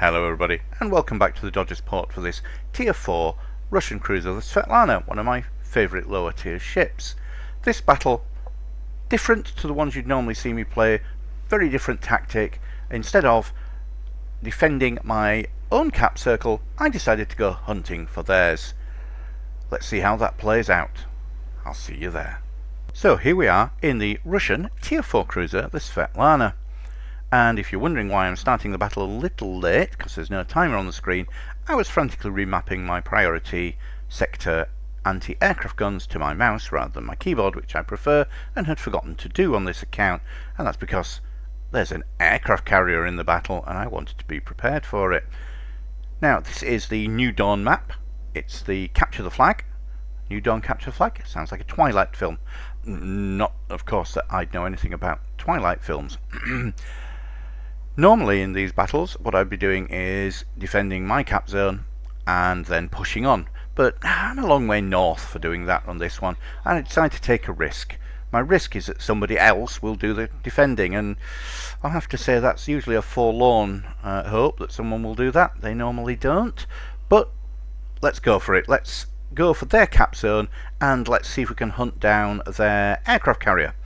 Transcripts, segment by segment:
Hello everybody, and welcome back to the Dodgers port for this Tier 4 Russian cruiser, the Svetlana, one of my favourite lower tier ships. This battle, different to the ones you'd normally see me play, very different tactic. Instead of defending my own cap circle, I decided to go hunting for theirs. Let's see how that plays out. I'll see you there. So here we are in the Russian Tier 4 cruiser, the Svetlana. And if you're wondering why I'm starting the battle a little late, because there's no timer on the screen, I was frantically remapping my priority sector anti-aircraft guns to my mouse rather than my keyboard, which I prefer, and had forgotten to do on this account, and that's because there's an aircraft carrier in the battle and I wanted to be prepared for it. Now, this is the New Dawn map. It's the Capture the Flag. New Dawn Capture the Flag. Sounds like a Twilight film. Not, of course, that I'd know anything about Twilight films. Normally in these battles what I'd be doing is defending my cap zone and then pushing on, but I'm a long way north for doing that on this one, and I decided to take a risk. My risk is that somebody else will do the defending, and I'll have to say that's usually a forlorn hope that someone will do that. They normally don't, but let's go for it. Let's go for their cap zone and let's see if we can hunt down their aircraft carrier.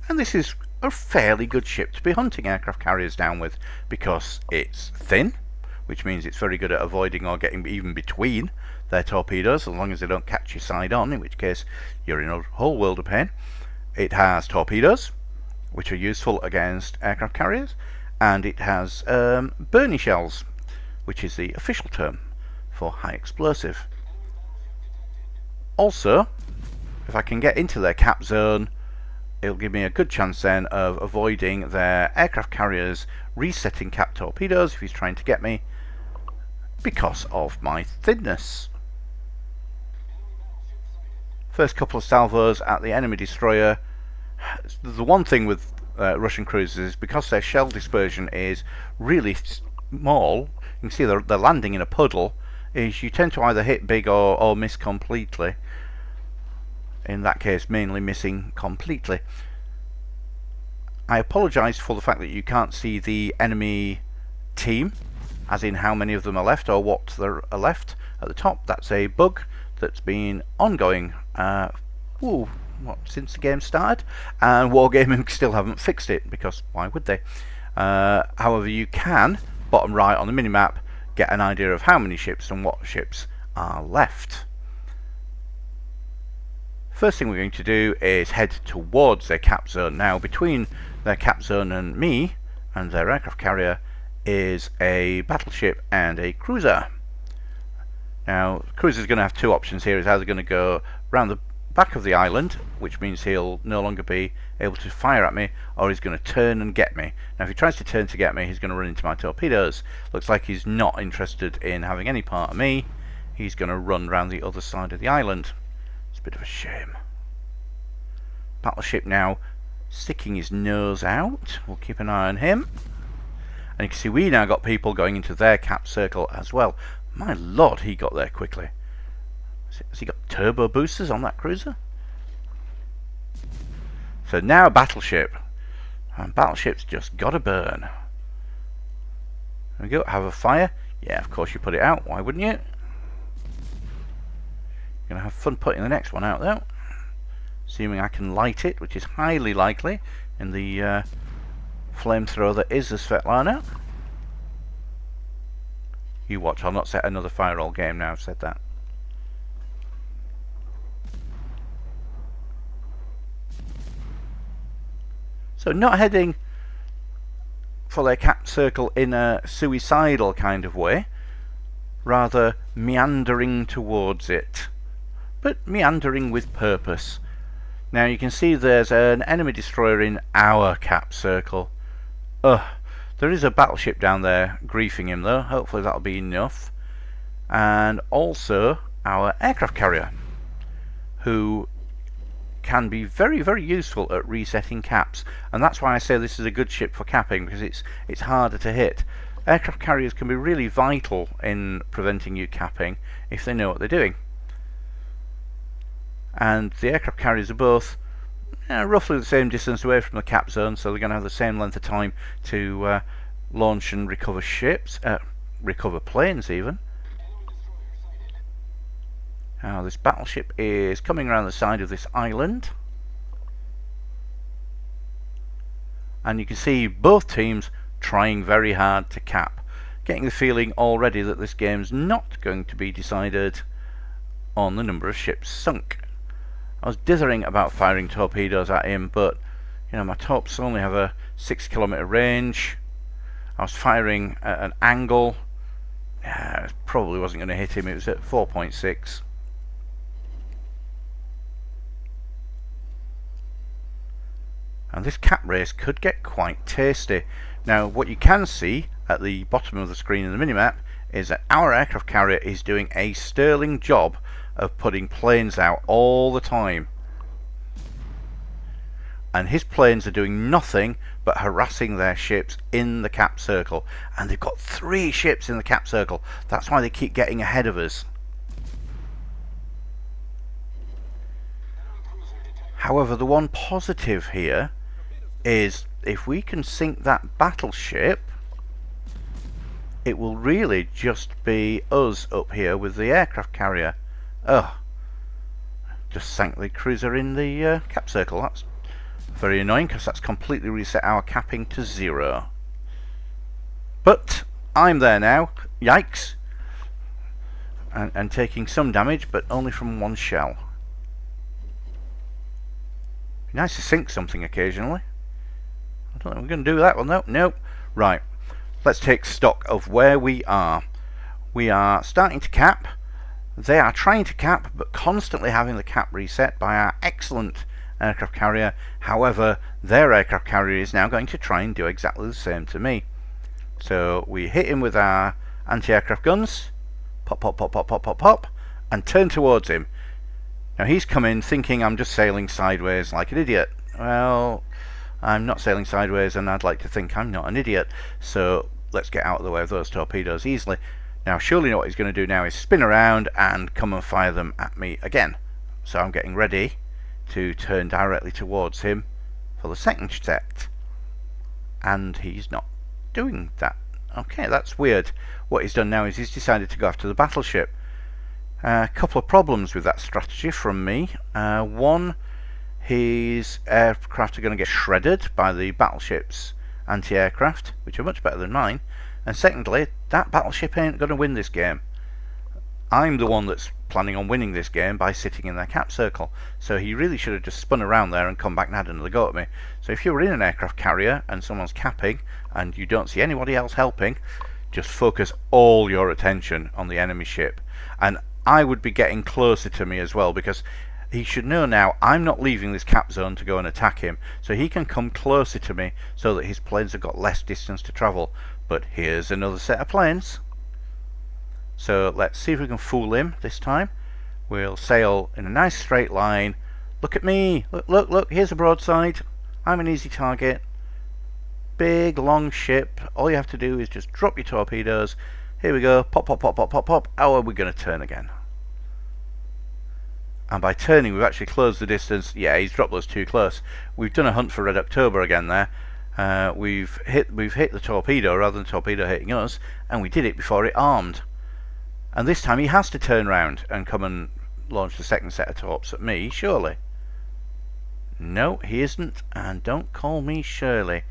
And this is a fairly good ship to be hunting aircraft carriers down with, because it's thin, which means it's very good at avoiding or getting even between their torpedoes, as long as they don't catch you side on, in which case you're in a whole world of pain. It has torpedoes, which are useful against aircraft carriers, and it has Bernie shells, which is the official term for high explosive. Also, if I can get into their cap zone, it'll give me a good chance then of avoiding their aircraft carriers resetting cap torpedoes if he's trying to get me, because of my thinness. First couple of salvos at the enemy destroyer. The one thing with Russian cruisers is because their shell dispersion is really small, you can see they're landing in a puddle, is you tend to either hit big or miss completely. In that case, mainly missing completely. I apologise for the fact that you can't see the enemy team, as in how many of them are left or what there are left at the top. That's a bug that's been ongoing since the game started, and Wargaming still haven't fixed it, because why would they? However, you can, bottom right on the minimap, get an idea of how many ships and what ships are left. First thing we're going to do is head towards their cap zone. Now, between their cap zone and me and their aircraft carrier is a battleship and a cruiser. Now, the cruiser's going to have two options here. It's either going to go round the back of the island, which means he'll no longer be able to fire at me, or he's going to turn and get me. Now, if he tries to turn to get me, he's going to run into my torpedoes. Looks like he's not interested in having any part of me. He's going to run round the other side of the island. It's a bit of a shame. Battleship now sticking his nose out. We'll keep an eye on him. And you can see we now got people going into their cap circle as well. My lord, he got there quickly. Has he got turbo boosters on that cruiser? So now battleship. And battleship's just got to burn. There we go, have a fire. Yeah, of course you put it out, why wouldn't you? You're going to have fun putting the next one out though. Assuming I can light it, which is highly likely in the flamethrower that is the Svetlana. You watch, I'll not set another fire all game now I've said that. So not heading for their cap circle in a suicidal kind of way, rather meandering towards it, but meandering with purpose. Now you can see there's an enemy destroyer in our cap circle. There is a battleship down there griefing him though, hopefully that'll be enough. And also our aircraft carrier, who can be very, very useful at resetting caps, and that's why I say this is a good ship for capping, because it's harder to hit. Aircraft carriers can be really vital in preventing you capping if they know what they're doing. And the aircraft carriers are both roughly the same distance away from the cap zone, so they're going to have the same length of time to launch and recover ships, recover planes even. Now this battleship is coming around the side of this island. And you can see both teams trying very hard to cap. Getting the feeling already that this game's not going to be decided on the number of ships sunk. I was dithering about firing torpedoes at him, but you know, my torps only have a 6 kilometer range. I was firing at an angle. Probably wasn't going to hit him. It was at 4.6. And this cap race could get quite tasty. Now what you can see at the bottom of the screen in the minimap is that our aircraft carrier is doing a sterling job of putting planes out all the time. And his planes are doing nothing but harassing their ships in the cap circle. And they've got 3 ships in the cap circle. That's why they keep getting ahead of us. However, the one positive here is if we can sink that battleship, it will really just be us up here with the aircraft carrier. Oh, just sank the cruiser in the cap circle. That's very annoying because that's completely reset our capping to 0. But I'm there now, yikes, and taking some damage, but only from 1 shell. Be nice to sink something occasionally. I don't think we're going to do that one though. Nope. Right, let's take stock of where we are. We are starting to cap. They are trying to cap, but constantly having the cap reset by our excellent aircraft carrier. However, their aircraft carrier is now going to try and do exactly the same to me. So we hit him with our anti-aircraft guns, pop, pop, pop, pop, pop, pop, pop, and turn towards him. Now he's come in thinking I'm just sailing sideways like an idiot. Well, I'm not sailing sideways, and I'd like to think I'm not an idiot. So let's get out of the way of those torpedoes easily. Now surely what he's going to do now is spin around and come and fire them at me again. So I'm getting ready to turn directly towards him for the second set. And he's not doing that. Okay, that's weird. What he's done now is he's decided to go after the battleship. A couple of problems with that strategy from me. One, his aircraft are going to get shredded by the battleship's anti-aircraft, which are much better than mine. And secondly, that battleship ain't going to win this game. I'm the one that's planning on winning this game by sitting in their cap circle. So he really should have just spun around there and come back and had another go at me. So if you're in an aircraft carrier and someone's capping and you don't see anybody else helping, just focus all your attention on the enemy ship. And I would be getting closer to me as well, because he should know now I'm not leaving this cap zone to go and attack him. So he can come closer to me so that his planes have got less distance to travel. But here's another set of planes. So let's see if we can fool him this time. We'll sail in a nice straight line. Look at me. Look, look, look. Here's a broadside. I'm an easy target. Big, long ship. All you have to do is just drop your torpedoes. Here we go. Pop, pop, pop, pop, pop, pop. How are we going to turn again? And by turning, we've actually closed the distance. Yeah, he's dropped those too close. We've done a hunt for Red October again there. We've hit the torpedo rather than the torpedo hitting us, and we did it before it armed. And this time he has to turn round and come and launch the second set of torps at me, surely. No, he isn't, and don't call me Shirley.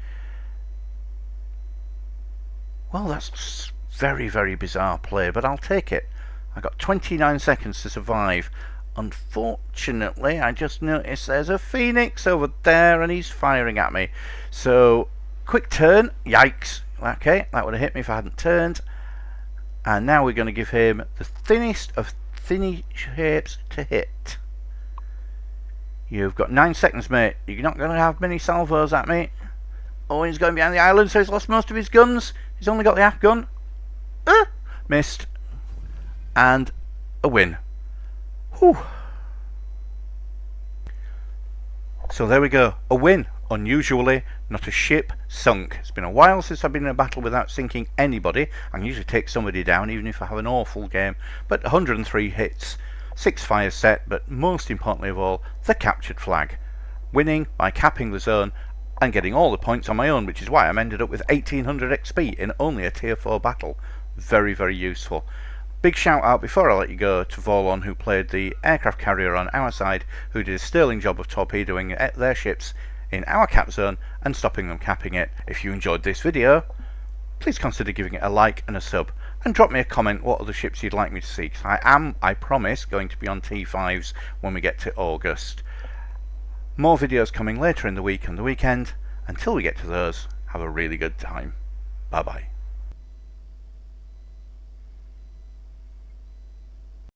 Well, that's very, very bizarre play, but I'll take it. I got 29 seconds to survive. Unfortunately, I just noticed there's a Phoenix over there and he's firing at me. So, quick turn. Yikes. Okay, that would have hit me if I hadn't turned. And now we're going to give him the thinnest of thinny shapes to hit. You've got 9 seconds, mate. You're not going to have many salvos at me. Oh, he's going behind the island, so he's lost most of his guns. He's only got the half gun. Missed. And a win. Whew. So there we go. A win. Unusually, not a ship sunk. It's been a while since I've been in a battle without sinking anybody. I can usually take somebody down even if I have an awful game. But 103 hits, 6 fires set, but most importantly of all, the captured flag. Winning by capping the zone and getting all the points on my own, which is why I'm ended up with 1800 XP in only a tier 4 battle. Very, very useful. Big shout out before I let you go to Volon, who played the aircraft carrier on our side, who did a sterling job of torpedoing their ships in our cap zone and stopping them capping it. If you enjoyed this video, please consider giving it a like and a sub, and drop me a comment what other ships you'd like me to see, because I promise, going to be on T5s when we get to August. More videos coming later in the week and the weekend. Until we get to those, have a really good time. Bye bye.